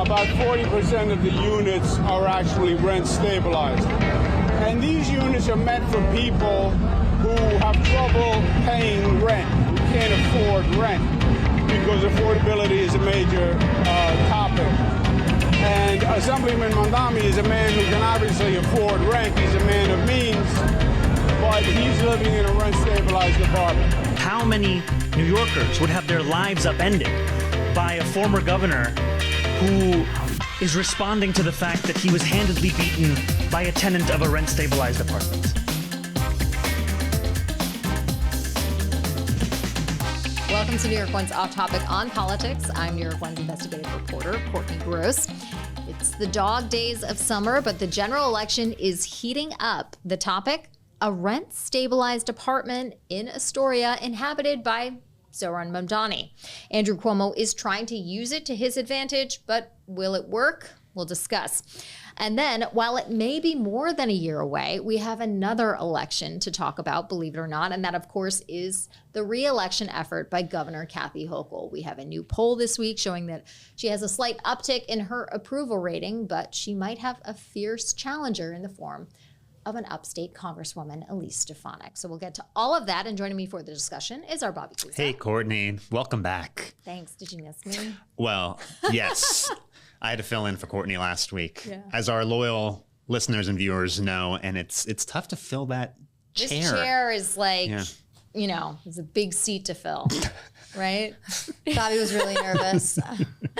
about 40% of the units are actually rent stabilized. And these units are meant for people who have trouble paying rent, who can't afford rent, because affordability is a major topic. And Assemblyman Mamdani is a man who can obviously afford rent. He's a man of means, but he's living in a rent-stabilized apartment. How many New Yorkers would have their lives upended by a former governor who is responding to the fact that he was handedly beaten by a tenant of a rent-stabilized apartment? Welcome to New York One's Off Topic on Politics. I'm New York One's investigative reporter, Courtney Gross. It's the dog days of summer, but the general election is heating up. The topic, a rent-stabilized apartment in Astoria inhabited by Zohran Mamdani. Andrew Cuomo is trying to use it to his advantage, but will it work? We'll discuss. And then, while it may be more than a year away, we have another election to talk about, believe it or not, and that, of course, is the re-election effort by Governor Kathy Hochul. We have a new poll this week showing that she has a slight uptick in her approval rating, but she might have a fierce challenger in the form of an upstate Congresswoman, Elise Stefanik. So we'll get to all of that, and joining me for the discussion is our Bobby Cuza. Hey, Courtney. Welcome back. Thanks. Did you miss me? Well, yes. I had to fill in for Courtney last week. Yeah. As our loyal listeners and viewers know, and it's tough to fill that chair. This chair is like, you know, it's a big seat to fill, right? Bobby was really nervous.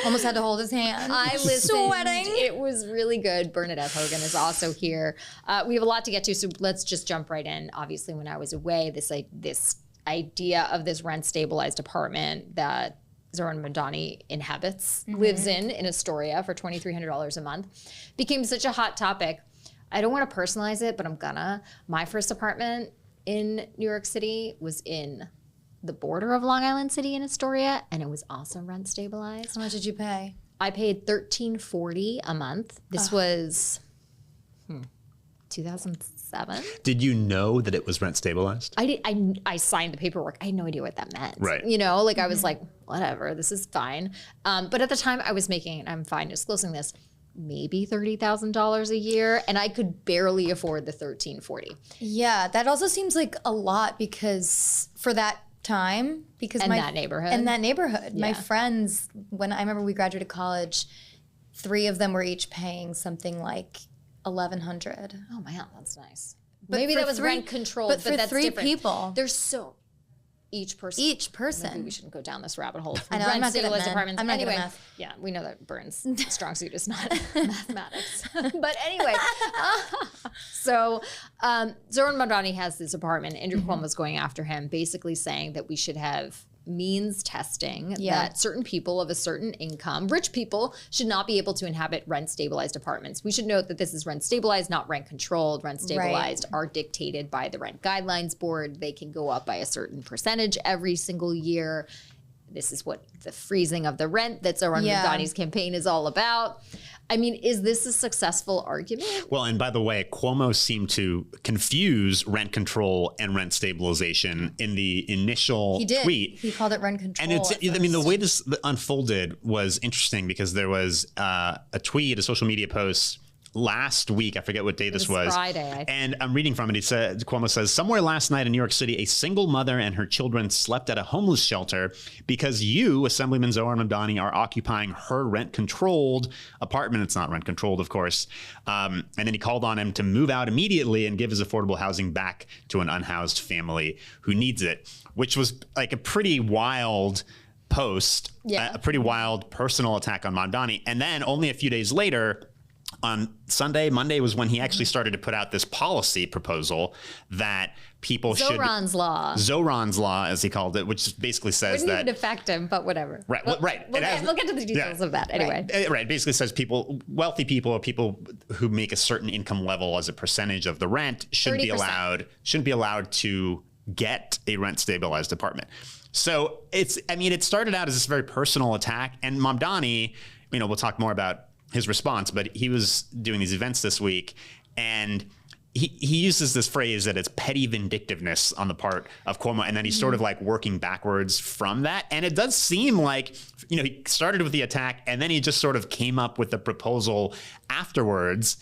Almost had to hold his hand. I listened. Sweating. It was really good. Bernadette Hogan is also here. We have a lot to get to, so let's just jump right in. Obviously, when I was away, this idea of this rent-stabilized apartment that Zohran Mamdani inhabits, lives in Astoria for $2,300 a month, became such a hot topic. I don't want to personalize it, but I'm gonna. My first apartment in New York City was in the border of Long Island City in Astoria, and it was also rent stabilized. How much did you pay? I paid $1,340 a month. This was 2007. Did you know that it was rent stabilized? I signed the paperwork. I had no idea what that meant. Right. You know, like I was like, whatever, this is fine. But at the time I was making, and I'm fine disclosing this, maybe $30,000 a year, and I could barely afford the $1,340. Yeah, that also seems like a lot because for that time, because that neighborhood. My friends, when I remember we graduated college, 3 of them were each paying something like $1,100. Oh man, that's nice. But Maybe for that was 3 rent controlled, but for that's 3 different. people. There's so each person. Maybe we shouldn't go down this rabbit hole. I know, I'm not good at Rent-stabilized math. apartments. I'm not good at Anyway, math. yeah, we know that Byrne's strong suit is not mathematics. But anyway, so Zohran Mamdani has this apartment. Andrew Cuomo's going after him, basically saying that we should have means testing, that certain people of a certain income, rich people, should not be able to inhabit rent-stabilized apartments. We should note that this is rent-stabilized, not rent-controlled. Rent-stabilized are dictated by the Rent Guidelines Board. They can go up by a certain percentage every single year. This is what the freezing of the rent that Zohran Mamdani's campaign is all about. I mean, is this a successful argument? Well, and by the way, Cuomo seemed to confuse rent control and rent stabilization in the initial tweet. He called it rent control. And I mean, the way this unfolded was interesting because there was a tweet, a social media post last week, I forget what day this was. Friday, I think. And I'm reading from it. He said, Cuomo says, somewhere last night in New York City, a single mother and her children slept at a homeless shelter because you, Assemblyman Zohran Mamdani, are occupying her rent-controlled apartment. It's not rent-controlled, of course. And then he called on him to move out immediately and give his affordable housing back to an unhoused family who needs it, which was like a pretty wild post, a pretty wild personal attack on Mamdani. And then only a few days later, on Monday was when he actually started to put out this policy proposal that people Zohran's law, as he called it, which basically says wouldn't that even affect him, but whatever. Right. We'll get to the details of that anyway. Right. It basically says wealthy people or people who make a certain income level as a percentage of the rent shouldn't be allowed to get a rent stabilized apartment. So it started out as this very personal attack, and Mamdani, we'll talk more about his response, but he was doing these events this week, and he uses this phrase that it's petty vindictiveness on the part of Cuomo, and then he's sort of like working backwards from that. And it does seem like, he started with the attack and then he just sort of came up with the proposal afterwards,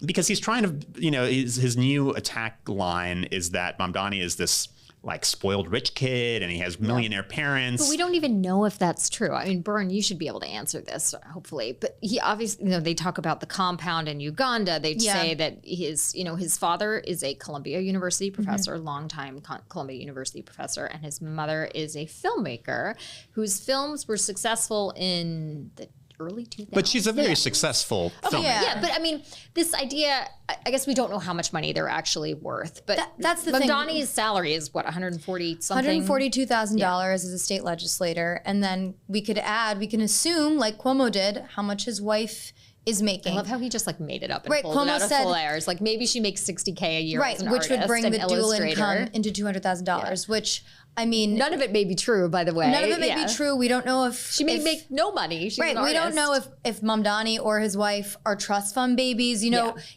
because he's trying to, his new attack line is that Mamdani is this like spoiled rich kid and he has millionaire parents. But we don't even know if that's true. I mean, Bern, you should be able to answer this, hopefully. But he obviously, they talk about the compound in Uganda. They say that his father is a Columbia University professor, longtime Columbia University professor, and his mother is a filmmaker whose films were successful in the early 2000s. But she's a very successful filmmaker. Yeah, but I mean, this idea, I guess we don't know how much money they're actually worth, but that's the thing. Mamdani's salary is what, $142,000 as a state legislator. And then we can assume, like Cuomo did, how much his wife is making. I love how he just like made it up and Right, pulled Cuomo it out of said- full airs. Like maybe she makes $60K a year as an which would artist bring and the dual illustrator. income into $200,000, which, I mean... None of it may be true, by the way. None of it may be true. We don't know if... She may make no money. She's an we don't artist. know if Mamdani or his wife are trust fund babies.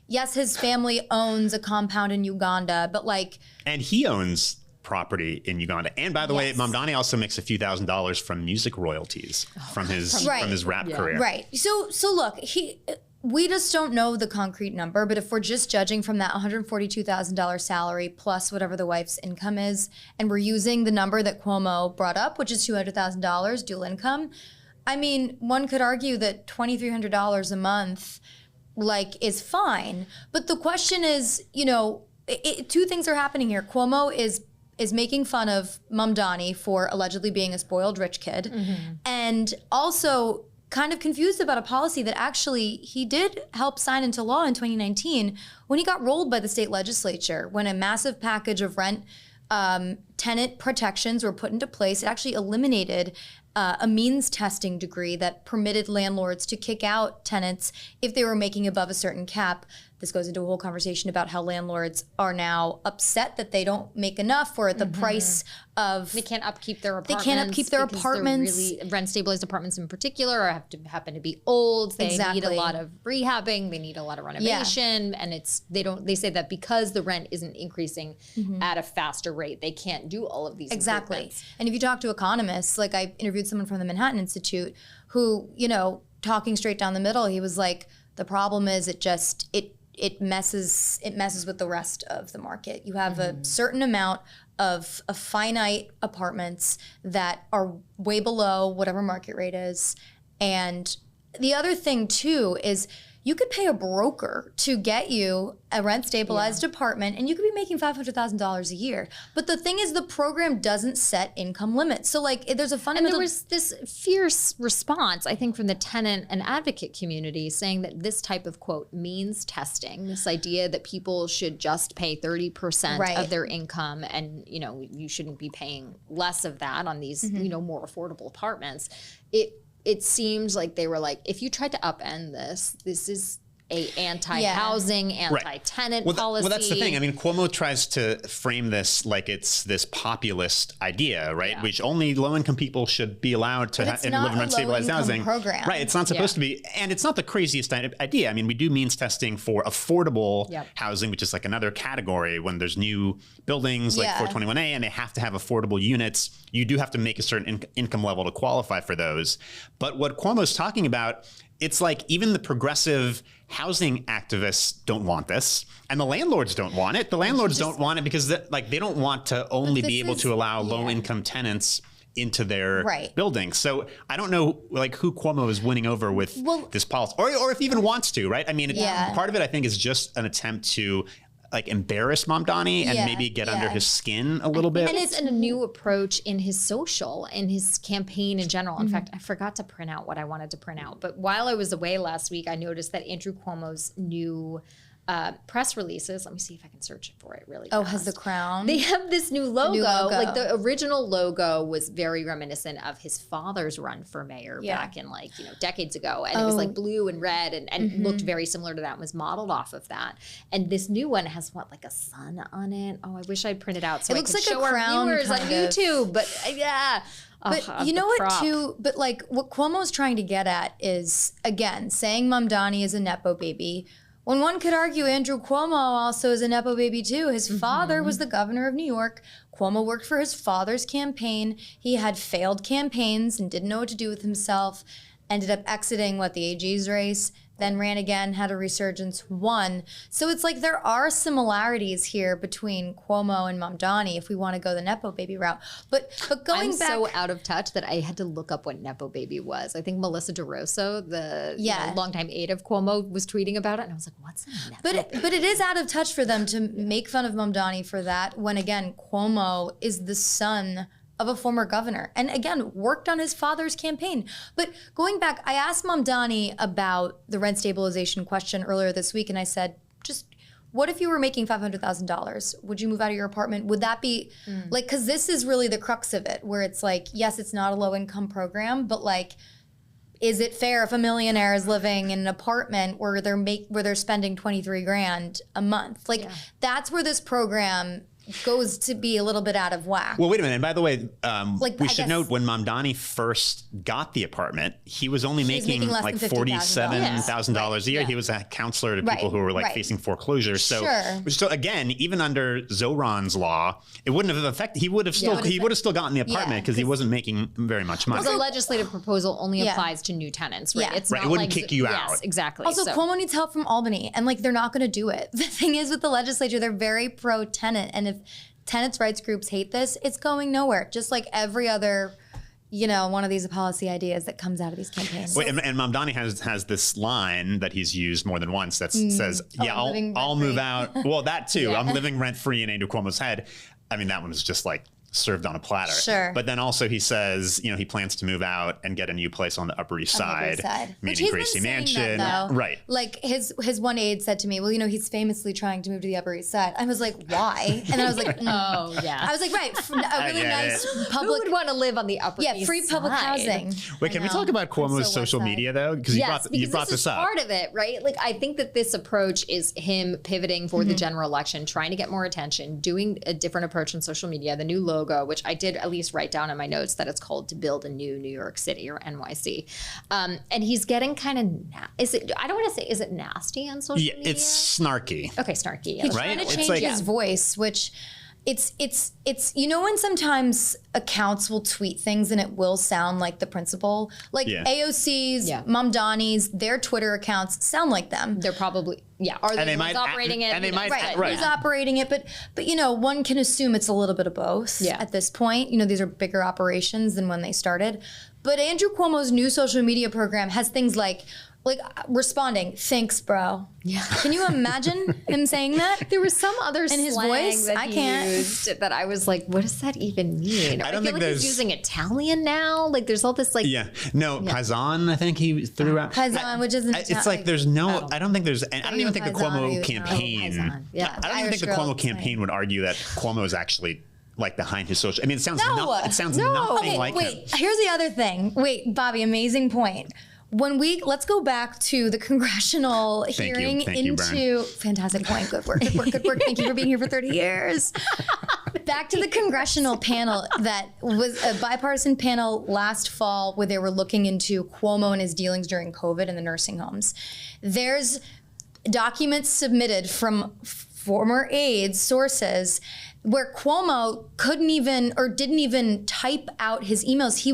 Yes, his family owns a compound in Uganda, but like... And he owns property in Uganda. And by the way, Mamdani also makes a few $1,000s from music royalties from his rap career. Right. So look, we just don't know the concrete number, but if we're just judging from that $142,000 salary plus whatever the wife's income is, and we're using the number that Cuomo brought up, which is $200,000 dual income, I mean, one could argue that $2,300 a month, is fine. But the question is, two things are happening here. Cuomo is making fun of Mamdani for allegedly being a spoiled rich kid, and also kind of confused about a policy that actually he did help sign into law in 2019 when he got rolled by the state legislature, when a massive package of rent tenant protections were put into place. It actually eliminated a means testing degree that permitted landlords to kick out tenants if they were making above a certain cap. This goes into a whole conversation about how landlords are now upset that they don't make enough for the price of... They can't upkeep their apartments. They can't upkeep their because apartments. They're really rent-stabilized apartments in particular happen to be old. They need a lot of rehabbing. They need a lot of renovation. And they say that because the rent isn't increasing at a faster rate, they can't do all of these improvements. And if you talk to economists, like I interviewed someone from the Manhattan Institute who, talking straight down the middle, he was like, the problem is it messes with the rest of the market. You have a certain amount of finite apartments that are way below whatever market rate is. And the other thing too is you could pay a broker to get you a rent-stabilized apartment, and you could be making $500,000 a year. But the thing is, the program doesn't set income limits. So, there's a fundamental... And there was this fierce response, I think, from the tenant and advocate community saying that this type of, quote, means testing, this idea that people should just pay 30% of their income and, you shouldn't be paying less of that on these, more affordable apartments. It seems like they were like, if you tried to upend this is a anti-housing, anti-tenant policy. Well, that's the thing. I mean, Cuomo tries to frame this like it's this populist idea, right? Which only low-income people should be allowed to live in rent-stabilized housing. Program. Right. It's not supposed to be. And it's not the craziest idea. I mean, we do means testing for affordable housing, which is like another category when there's new buildings like 421A and they have to have affordable units. You do have to make a certain income level to qualify for those. But what Cuomo's talking about, it's like even the progressive housing activists don't want this, and the landlords don't want it. The landlords don't want it because they don't want to only be able to allow low-income tenants into their buildings. So I don't know who Cuomo is winning over with this policy, or if he even wants to, right? I mean, part of it I think is just an attempt to embarrass Mamdani and maybe get under his skin a little bit. And it's a new approach in his social, in his campaign in general. In fact, I forgot to print out what I wanted to print out. But while I was away last week, I noticed that Andrew Cuomo's new press releases. Let me see if I can search for it really fast. Has the crown? They have this new logo. Like the original logo was very reminiscent of his father's run for mayor back in decades ago. And it was blue and red and looked very similar to that and was modeled off of that. And this new one has a sun on it. Oh, I wish I'd print it out so it I looks could like show a crown our viewers on YouTube. But But you know what too? But what Cuomo's trying to get at is, again, saying Mamdani is a Nepo baby, When one could argue Andrew Cuomo also is a Nepo baby too. His father was the governor of New York. Cuomo worked for his father's campaign. He had failed campaigns and didn't know what to do with himself. Ended up exiting the AG's race, then ran again, had a resurgence, won. So it's like there are similarities here between Cuomo and Mamdani if we want to go the Nepo baby route. But going I'm back, so out of touch that I had to look up what Nepo baby was. I think Melissa DeRosso, the longtime aide of Cuomo, was tweeting about it, and I was like, "What's a Nepo?" But it is out of touch for them to make fun of Mamdani for that when again Cuomo is the son of a former governor and again worked on his father's campaign. But going back, I asked Mamdani about the rent stabilization question earlier this week, and I said, just what if you were making $500,000? Would you move out of your apartment? Would that be because this is really the crux of it, where it's like, yes, it's not a low income program, but is it fair if a millionaire is living in an apartment where they're spending 23 grand a month? That's where this program goes to be a little bit out of whack. Well, wait a minute. And by the way, we should note when Mamdani first got the apartment, he was only making less than $47,000 a year. Yeah. He was a counselor to people who were facing foreclosure. So again, even under Zohran's law, it wouldn't have affected. He would have still gotten the apartment because he wasn't making very much money. The legislative proposal only applies to new tenants, right? Yeah. It's Right, not it wouldn't like kick you out. Yes, exactly. Also, Cuomo needs help from Albany, and they're not going to do it. The thing is with the legislature, they're very pro-tenant, and if tenants' rights groups hate this, it's going nowhere. Just like every other, one of these policy ideas that comes out of these campaigns. Wait, and Mamdani has this line that he's used more than once that says, I'll move out. Well, that too. I'm living rent free in Andrew Cuomo's head. I mean, that one was just served on a platter. Sure. But then also he says, he plans to move out and get a new place on the Upper East Side, meaning Gracie Mansion. Right. His one aide said to me, well, he's famously trying to move to the Upper East Side. I was like, why? And then I was like, oh, yeah. I was like, right, a really nice public. Who would want to live on the Upper East Side? Free public housing. Wait, can we talk about Cuomo's social media though? Because you brought this up. Part of it, right? I think that this approach is him pivoting for the general election, trying to get more attention, doing a different approach on social media, the new logo, which I did at least write down in my notes that it's called To Build a New New York City, or NYC. And he's getting kind of, I don't want to say, is it nasty on social media? It's snarky. Okay, snarky. He's trying to change his voice, which it's when sometimes accounts will tweet things and it will sound like the principal, AOC's, Mamdani's, their Twitter accounts sound like them. They're probably, are they operating it? And they might, Who's operating it? But one can assume it's a little bit of both at this point. These are bigger operations than when they started. But Andrew Cuomo's new social media program has things like responding, thanks, bro. Yeah. Can you imagine him saying that? There was some other in his slang voice that he used that I was like, what does that even mean? I don't think he's using Italian now. There's all this Paisan, I think he threw out. Paisan, which isn't it's there's no, I don't think there's, I don't even think the Cuomo campaign, I don't even think the Cuomo campaign would argue that Cuomo is actually behind his social. I mean, it sounds nothing like him. Here's the other thing. Wait, Bobby, amazing point. Let's go back to the congressional hearing fantastic point. Good work. Thank you for being here for 30 years. Back to the congressional panel that was a bipartisan panel last fall where they were looking into Cuomo and his dealings during COVID in the nursing homes. There's documents submitted from former aides, sources, where Cuomo couldn't even or didn't even type out his emails. He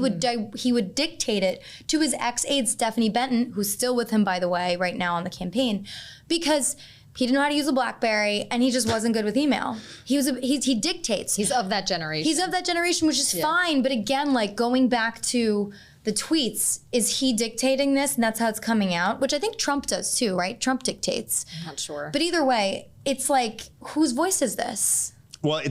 would dictate it to his ex-aide Stephanie Benton, who's still with him, by the way, right now on the campaign, because he didn't know how to use a BlackBerry and he just wasn't good with email. He dictates. He's of that generation. He's of that generation, which is fine. But again, going back to the tweets, is he dictating this and that's how it's coming out? Which I think Trump does too, right? Trump dictates. I'm not sure. But either way, it's whose voice is this? Well,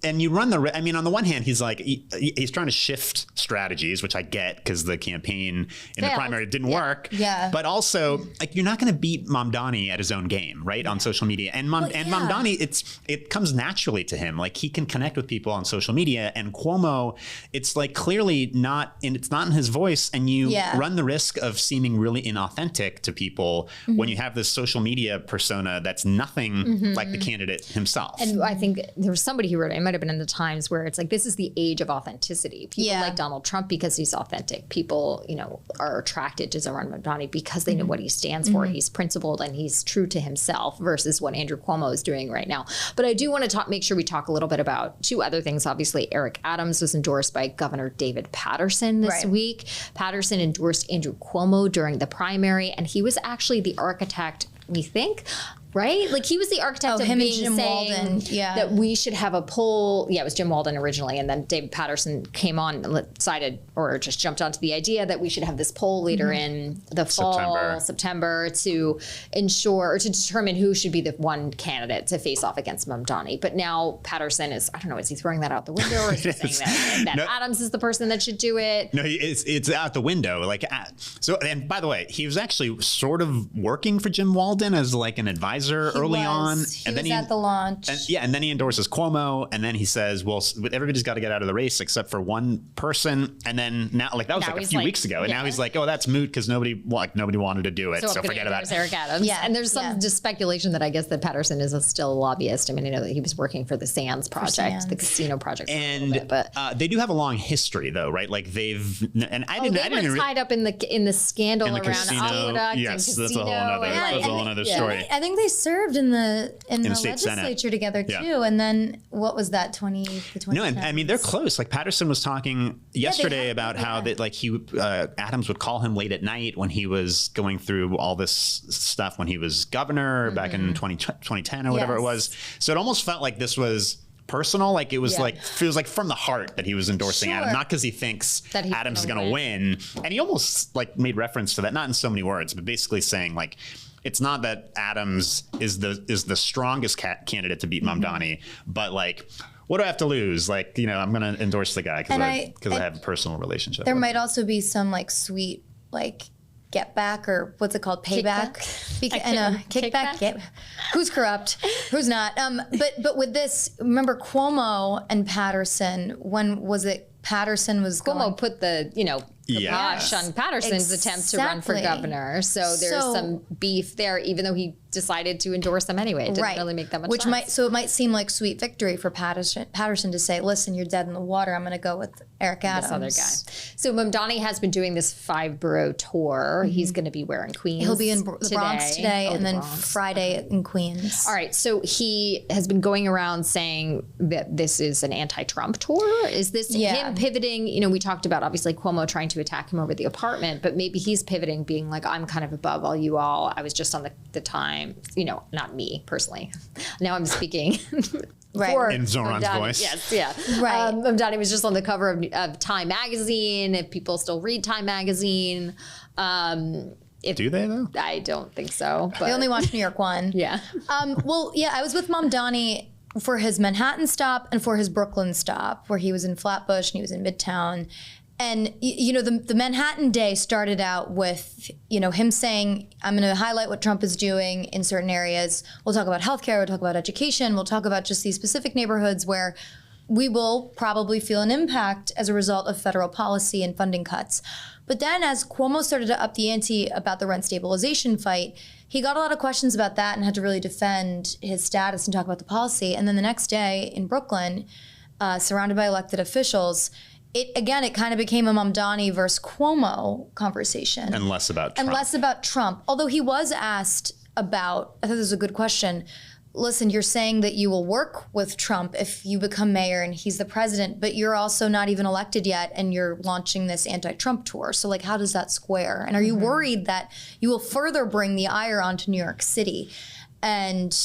and you run the, I mean, on the one hand, he's he's trying to shift strategies, which I get because the campaign in the primary didn't work. Yeah. But also, you're not going to beat Mamdani at his own game, right? On social media. And Mamdani, it comes naturally to him. He can connect with people on social media. And Cuomo, it's clearly not, and it's not in his voice. And you run the risk of seeming really inauthentic to people when you have this social media persona that's nothing like the candidate himself. And I think there was somebody who wrote it might have been in the Times, where it's like, this is the age of authenticity. People like Donald Trump because he's authentic. People, are attracted to Zohran Mamdani because they know what he stands for. He's principled and he's true to himself, versus what Andrew Cuomo is doing right now. But I do want to make sure we talk a little bit about two other things. Obviously, Eric Adams was endorsed by Governor David Paterson this week. Paterson endorsed Andrew Cuomo during the primary, and he was actually the architect, we think, right? Like, he was the architect of him and being Jim saying Walden, that we should have a poll. Yeah, it was Jim Walden originally, and then David Paterson came on and decided, or just jumped onto the idea that we should have this poll later in the fall, September, to ensure or to determine who should be the one candidate to face off against Mamdani. But now Paterson is, I don't know, is he throwing that out the window, or is he saying that Adams is the person that should do it? No, it's out the window. So, and by the way, he was actually sort of working for Jim Walden as like an advisor early on, and then he at the launch. And then he endorses Cuomo, and then he says, "Well, everybody's got to get out of the race except for one person." And then now, that was like a few weeks ago, and now he's like, "Oh, that's moot because nobody wanted to do it, so forget about it." Eric Adams. Yeah, and there's some just speculation that I guess that Paterson is still a lobbyist. I mean, I know that he was working for the Sands project, the casino project, and but they do have a long history, though, right? Like they were tied up in the scandal around Aqueduct and casino. That's a whole other story. I think they served in the state legislature Senate together too. And then what was that, 20? No, and I mean, they're close. Like, Patterson was talking yesterday about how that, like, Adams would call him late at night when he was going through all this stuff when he was governor back in 2010 or whatever it was. So it almost felt like this was personal. Like, it was like feels like from the heart that he was endorsing Adams, not because he thinks that Adams is going to win. And he almost like made reference to that, not in so many words, but basically saying, like, it's not that Adams is the strongest candidate to beat Mamdani, but like, what do I have to lose? Like, I'm going to endorse the guy because I have a personal relationship. There might also be some like sweet like get back, or what's it called, payback, kickback. Who's corrupt? Who's not? But with this, remember Cuomo and Paterson. When was it? Paterson was Cuomo put the kibosh on Paterson's attempt to run for governor. So there's some beef there, even though he decided to endorse them anyway. It didn't really make that much sense. So it might seem like sweet victory for Paterson to say, listen, you're dead in the water. I'm going to go with Eric Adams. This other guy. So Mamdani has been doing this 5-borough tour. He's going to be where in Queens? He'll be in the Bronx today, and then Friday in Queens. All right. So he has been going around saying that this is an anti-Trump tour. Is this him pivoting? We talked about obviously Cuomo trying to attack him over the apartment, but maybe he's pivoting, being like, I'm kind of above all you all. I was just on the time, not me personally. Now I'm speaking in Zohran's voice. Yes, yeah. Right. Mamdani was just on the cover of Time magazine. If people still read Time magazine. Do they though? I don't think so. But I only watch New York One. Yeah. I was with Mamdani for his Manhattan stop and for his Brooklyn stop, where he was in Flatbush and he was in Midtown. And, the Manhattan day started out with, him saying, I'm going to highlight what Trump is doing in certain areas. We'll talk about healthcare. We'll talk about education. We'll talk about just these specific neighborhoods where we will probably feel an impact as a result of federal policy and funding cuts. But then as Cuomo started to up the ante about the rent stabilization fight, he got a lot of questions about that and had to really defend his status and talk about the policy. And then the next day in Brooklyn, surrounded by elected officials, it kind of became a Mamdani versus Cuomo conversation. And less about Trump. Although he was asked about, I thought this was a good question, listen, you're saying that you will work with Trump if you become mayor and he's the president, but you're also not even elected yet and you're launching this anti-Trump tour. So like, how does that square? And are you worried that you will further bring the ire onto New York City? And,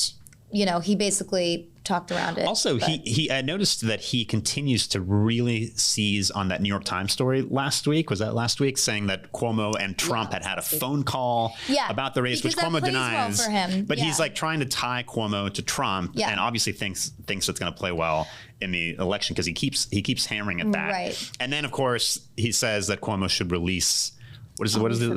he basically talked around it. Also, I noticed that he continues to really seize on that New York Times story last week. Was that last week? Saying that Cuomo and Trump had a phone call about the race, which Cuomo denies. Well for him. But he's like trying to tie Cuomo to Trump, and obviously thinks it's going to play well in the election because he keeps hammering at that. Right. And then, of course, he says that Cuomo should release. What is it?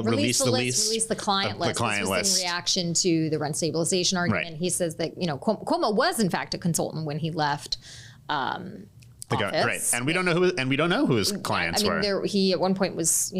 Release the client list. This was in reaction to the rent stabilization argument. Right. He says that Cuomo was in fact a consultant when he left office. Right, and we don't know who his clients were. He at one point was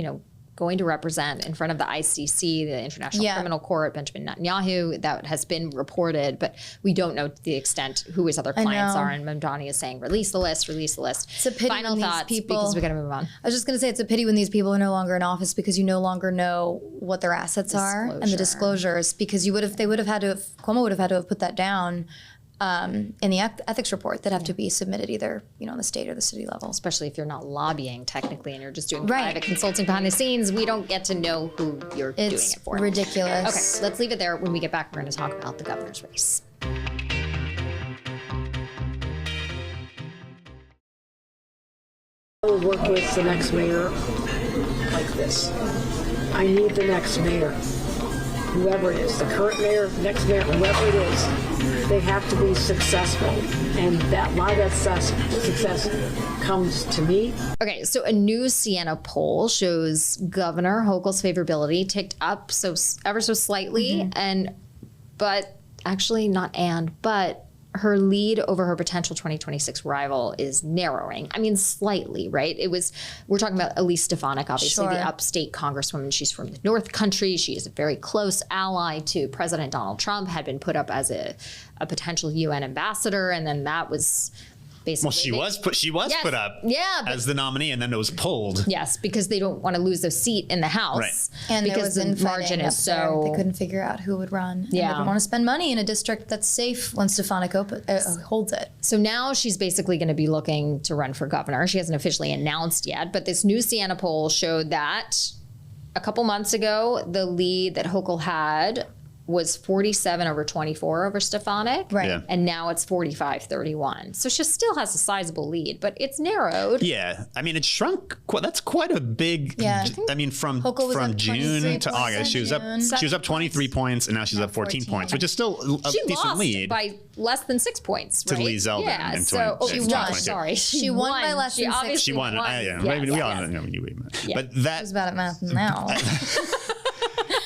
going to represent in front of the ICC, the International Criminal Court, Benjamin Netanyahu. That has been reported, but we don't know to the extent who his other clients are. And Mamdani is saying, release the list, release the list. It's a pity Final when thoughts, these people, because we got to move on. I was just going to say, it's a pity when these people are no longer in office because you no longer know what their assets are and the disclosures, because Cuomo would have had to have put that down in the ethics report that have to be submitted either, on the state or the city level. Especially if you're not lobbying technically and you're just doing private consulting behind the scenes, we don't get to know who you're doing it for. It's ridiculous. Okay, let's leave it there. When we get back, we're going to talk about the governor's race. I will work with the next mayor like this. I need the next mayor, whoever it is, the current mayor, next mayor, whoever it is. They have to be successful, and a lot of that success comes to me. Okay, so a new Siena poll shows Governor Hochul's favorability ticked up ever so slightly, but her lead over her potential 2026 rival is narrowing. I mean, slightly, right? We're talking about Elise Stefanik, obviously, the upstate congresswoman. She's from the North Country. She is a very close ally to President Donald Trump, had been put up as a potential UN ambassador, and then that was basically. Well, she was put up as the nominee, and then it was pulled. Yes, because they don't want to lose their seat in the House. Right. And because there was the margin is so. They couldn't figure out who would run. And they didn't want to spend money in a district that's safe when Stefonic holds it. So now she's basically going to be looking to run for governor. She hasn't officially announced yet, but this new Siena poll showed that a couple months ago, the lead that Hochul had was 47 over 24 over Stefonic. Right. Yeah. And now it's 45-31. So she still has a sizable lead, but it's narrowed. Yeah. I mean, it shrunk. That's quite a big. Yeah. I mean, from 23 June to August, she was up. points. She was up 23 points, and now she's up 14 points, which is still a She decent lost lead. by less than 6 points, To right? Lee Zeldin Yeah, in so 20- she in won. 2022. Sorry, She won by less than 6 obviously She won. won. Yeah. Yes, we yes. all know. Yeah. But that. Who's bad at math now?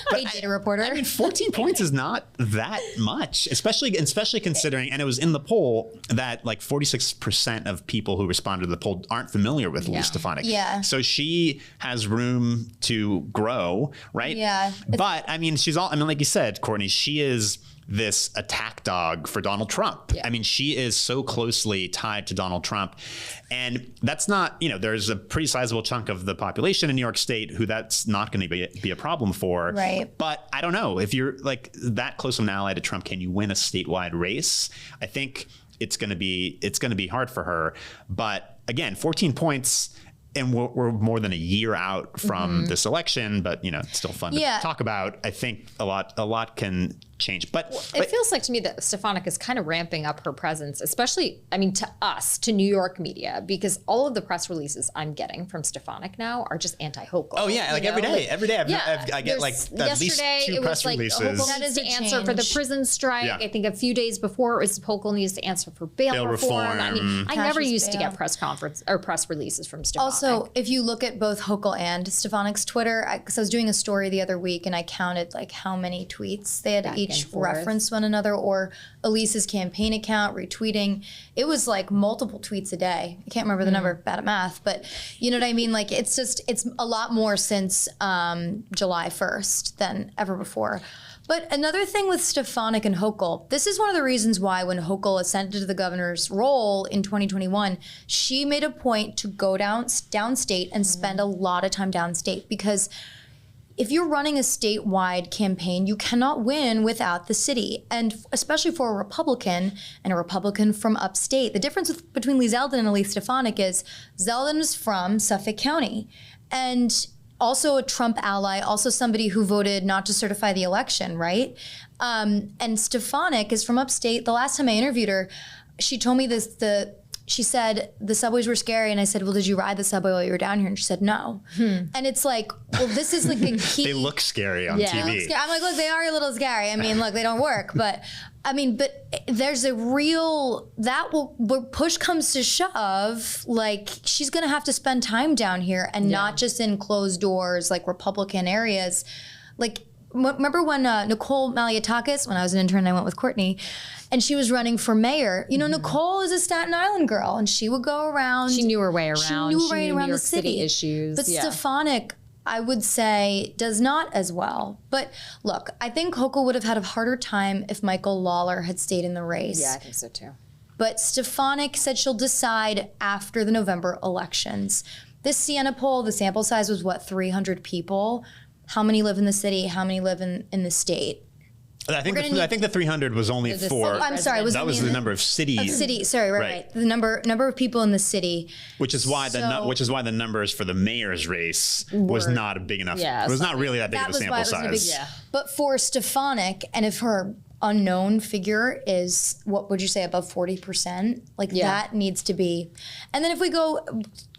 Hey, data reporter. I mean, 14 points is not that much, especially considering, and it was in the poll that like 46% of people who responded to the poll aren't familiar with Elise Stefanik. Yeah. So she has room to grow, right? Yeah. But I mean, like you said, Courtney, she is this attack dog for Donald Trump. Yeah. I mean, she is so closely tied to Donald Trump. And that's not, there's a pretty sizable chunk of the population in New York State who that's not going to be a problem for. Right. But I don't know, if you're like that close of an ally to Trump, can you win a statewide race? I think it's going to be hard for her. But again, 14 points. And we're more than a year out from this election, but it's still fun to talk about. I think a lot can change, but it feels like to me that Stefonic is kind of ramping up her presence, especially, to us, to New York media, because all of the press releases I'm getting from Stefonic now are just anti-Hochul. Oh yeah, like every day I get like at least two press releases. Hochul needs to answer for the prison strike. Yeah. I think a few days before it was Hochul needs to answer for bail reform. I mean, I never used to get press releases from Stefonic. Also, if you look at both Hochul and Stefanik's Twitter, because I was doing a story the other week and I counted like how many tweets they had each referenced one another, or Elise's campaign account retweeting. It was like multiple tweets a day. I can't remember the number, bad at math, but you know what I mean? Like it's a lot more since July 1st than ever before. But another thing with Stefonic and Hochul, this is one of the reasons why when Hochul ascended to the governor's role in 2021, she made a point to go downstate and spend a lot of time downstate, because if you're running a statewide campaign, you cannot win without the city. And especially for a Republican and a Republican from upstate, the difference between Lee Zeldin and Elise Stefanik is Zeldin is from Suffolk County and also a Trump ally, also somebody who voted not to certify the election, right? And Stefonic is from upstate. The last time I interviewed her, she told me she said, the subways were scary. And I said, well, did you ride the subway while you were down here? And she said, no. And it's like, well, this is like a key. They look scary on TV. They look scary. I'm like, look, they are a little scary. I mean, look, they don't work. But there's a real, where push comes to shove, like she's going to have to spend time down here and not just in closed doors, like Republican areas. Like, remember when Nicole Maliotakis, when I was an intern, I went with Courtney, and she was running for mayor. Nicole is a Staten Island girl, and she would go around. She knew her way around. She knew her way around New the York city issues. But Stefonic, I would say does not as well. But look, I think Hochul would have had a harder time if Michael Lawler had stayed in the race. Yeah, I think so too. But Stefonic said she'll decide after the November elections. This Siena poll, the sample size was 300 people. How many live in the city? How many live in the state? I think the 300 was only for. I'm sorry, that was the number of cities. Sorry, right. The number of people in the city. Which is why the numbers for the mayor's race was not a big enough. Yeah, it was not really that big of a sample size. But for Stefonic, and if her unknown figure is, what would you say, above 40%? That needs to be. And then if we go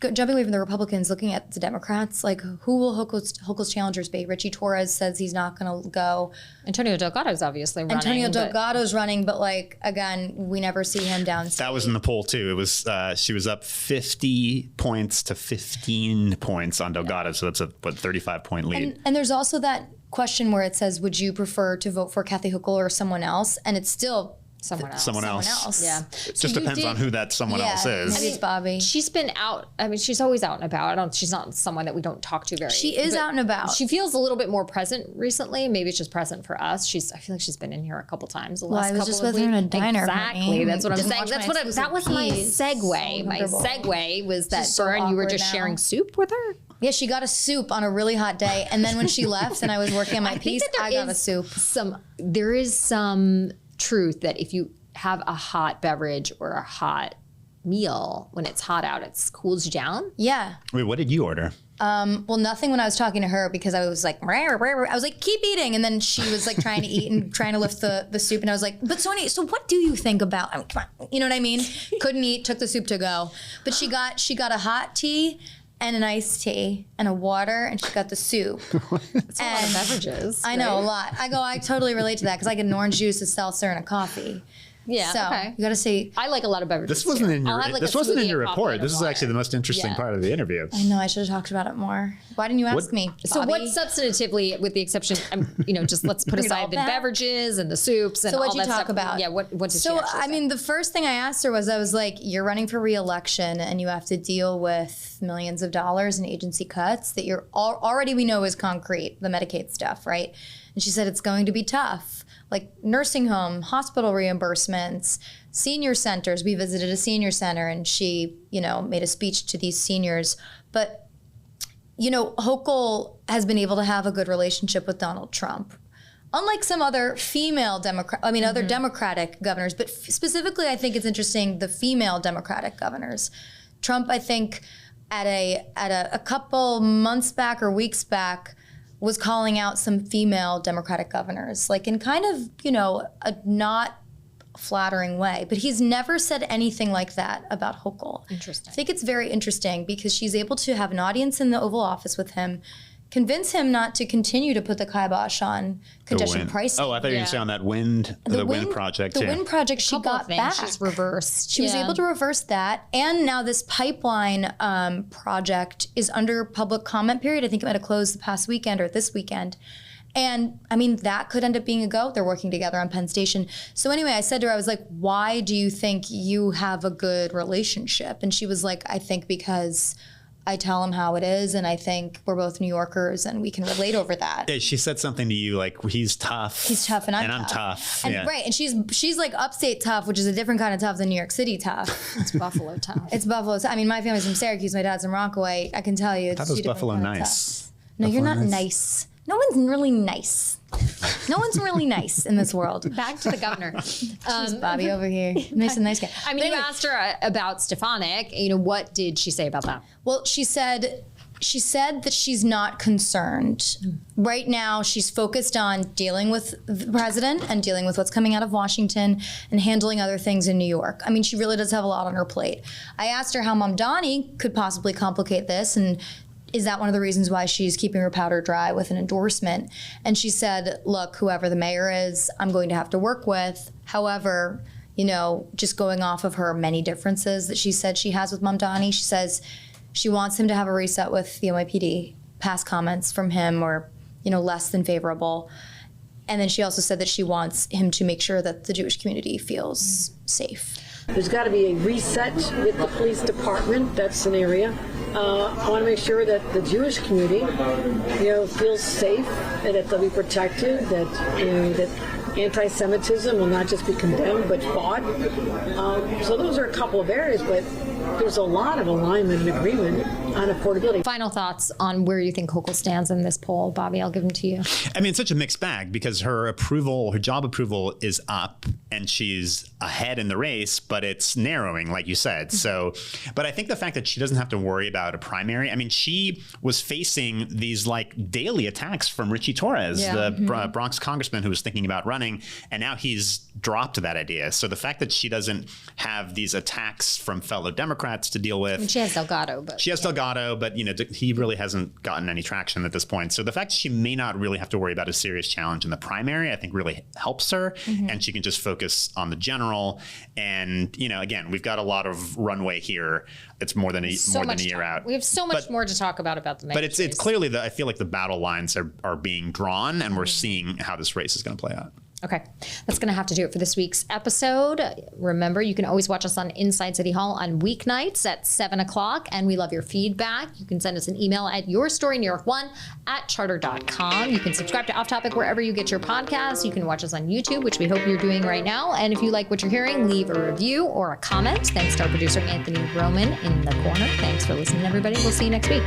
jumping away from the Republicans, looking at the Democrats, who will Hochul's challengers be? Richie Torres says he's not going to go. Antonio Delgado's obviously running. Antonio Delgado's running, but again, we never see him downstate. That was in the poll too. It was she was up 50 points to 15 points on Delgado, so that's a 35-point lead. And there's also that question where it says, would you prefer to vote for Kathy Hochul or someone else? And it's still someone else. Yeah. It just depends on who that someone else is. Maybe it's Bobby. She's been out. I mean, she's always out and about. She's not someone that we don't talk to very. She is out and about. She feels a little bit more present recently. Maybe it's just present for us. I feel like she's been in here a couple times. I was just with her in a diner. Exactly. That's what I'm saying. That was my segue. My segue was that Zohran, you were just sharing soup with her. Yeah, she got a soup on a really hot day, and then when she left and I was working on my piece, I got a soup. There is some truth that if you have a hot beverage or a hot meal, when it's hot out, it cools you down. Yeah. Wait, what did you order? Well, nothing when I was talking to her because I was like, I was like, keep eating. And then she was like trying to eat and trying to lift the soup. And I was like, but Sonia, so what do you think about, come on, you know what I mean? Couldn't eat, took the soup to go. But she got a hot tea and an iced tea and a water, and she got the soup. It's a lot of beverages. I know, a lot. I totally relate to that because I get an orange juice, a seltzer, and a coffee. Yeah, so okay. You got to say. I like a lot of beverages. This wasn't in your. Like this wasn't in your report. This is actually the most interesting part of the interview. I know. I should have talked about it more. Why didn't you ask me? So Bobby? what substantively, with the exception, just let's put aside the beverages and the soups and all that stuff. So what'd you talk about? Yeah, what did she So actually say? the first thing I asked her was, I was like, you're running for re-election and you have to deal with millions of dollars in agency cuts that you're already we know is concrete, the Medicaid stuff, right? And she said it's going to be tough, like nursing home, hospital reimbursements, senior centers. We visited a senior center and she, made a speech to these seniors. But, Hochul has been able to have a good relationship with Donald Trump. Unlike some other female other Democratic governors, but specifically I think it's interesting, the female Democratic governors. Trump, I think, at a couple months back or weeks back, was calling out some female Democratic governors, in kind of, a not flattering way. But he's never said anything like that about Hochul. Interesting. I think it's very interesting because she's able to have an audience in the Oval Office with him, convince him not to continue to put the kibosh on congestion pricing. Oh, I thought you were going to say on that wind project. The wind project she got back. She's reversed. She was able to reverse that. And now this pipeline project is under public comment period. I think it might have closed the past weekend or this weekend. And that could end up being a go. They're working together on Penn Station. So anyway, I said to her, I was like, why do you think you have a good relationship? And she was like, I think because I tell him how it is, and I think we're both New Yorkers, and we can relate over that. Yeah, she said something to you like, he's tough. He's tough, and I'm tough. And, right, and she's like upstate tough, which is a different kind of tough than New York City tough. It's Buffalo tough. It's Buffalo. My family's from Syracuse. My dad's from Rockaway. I can tell you. That was Buffalo nice. No, you're not nice. No one's really nice. No one's really nice in this world. Back to the governor. Bobby over here. Nice guy. You asked her about Stefonic. What did she say about that? Well, she said that she's not concerned. Right now, she's focused on dealing with the president and dealing with what's coming out of Washington and handling other things in New York. She really does have a lot on her plate. I asked her how Mamdani could possibly complicate this, and is that one of the reasons why she's keeping her powder dry with an endorsement? And she said, look, whoever the mayor is, I'm going to have to work with. However, just going off of her many differences that she said she has with Mamdani, she says she wants him to have a reset with the NYPD. Past comments from him were, less than favorable. And then she also said that she wants him to make sure that the Jewish community feels safe. There's got to be a reset with the police department. That's an area. I want to make sure that the Jewish community, feels safe and that they'll be protected, that, that anti-Semitism will not just be condemned but fought. So those are a couple of areas, but there's a lot of alignment and agreement on affordability. Final thoughts on where you think Hochul stands in this poll. Bobby, I'll give them to you. I mean, it's such a mixed bag because her job approval is up and she's ahead in the race, but it's narrowing, like you said. So, but I think the fact that she doesn't have to worry about a primary, I mean, she was facing these like daily attacks from Richie Torres, the Bronx congressman who was thinking about running, and now he's dropped that idea. So the fact that she doesn't have these attacks from fellow Democrats to deal with. I mean, she has Delgado, but Delgado, but he really hasn't gotten any traction at this point. So the fact that she may not really have to worry about a serious challenge in the primary, I think really helps her, and she can just focus on the general. And again, we've got a lot of runway here. It's more than a year out. We have so much more to talk about the but it's clearly I feel like the battle lines are being drawn, and we're seeing how this race is going to play out. Okay, that's going to have to do it for this week's episode. Remember, you can always watch us on Inside City Hall on weeknights at 7 o'clock, and we love your feedback. You can send us an email at yourstoryNewYork1@charter.com. You can subscribe to Off Topic wherever you get your podcasts. You can watch us on YouTube, which we hope you're doing right now. And if you like what you're hearing, leave a review or a comment. Thanks to our producer, Anthony Roman, in the corner. Thanks for listening, everybody. We'll see you next week.